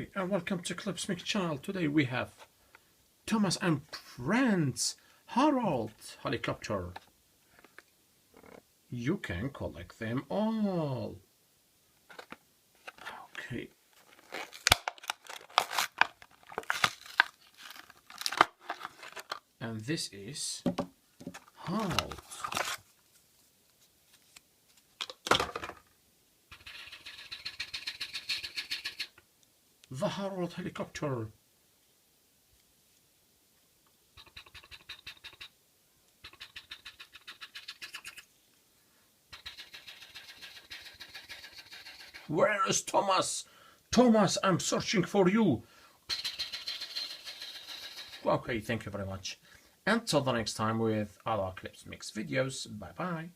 And welcome to Clipsmixxx channel. Today we have Thomas and Prince Harold helicopter. You can collect them all. Okay. And this is Harold. The Harold helicopter. Where is Thomas? Thomas, I'm searching for you. Okay, thank you very much. Until the next time with other Clipsmixxx videos. Bye bye.